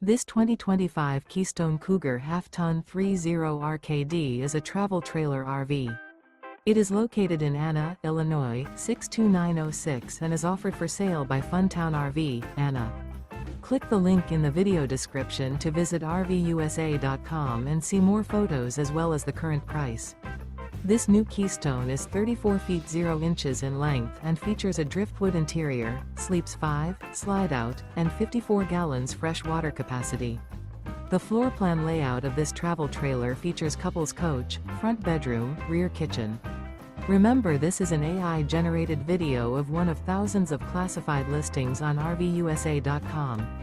This 2025 Keystone Cougar Half-Ton 30 RKD is a travel trailer RV. It is located in Anna, Illinois, 62906 and is offered for sale by Funtown RV, Anna. Click the link in the video description to visit RVUSA.com and see more photos as well as the current price. This new Keystone is 34 feet 0 inches in length and features a driftwood interior, sleeps 5, slide-out, and 54 gallons fresh water capacity. The floor plan layout of this travel trailer features couples coach, front bedroom, rear kitchen. Remember, this is an AI-generated video of one of thousands of classified listings on RVUSA.com.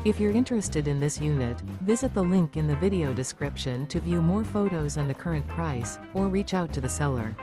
If you're interested in this unit, visit the link in the video description to view more photos and the current price, or reach out to the seller.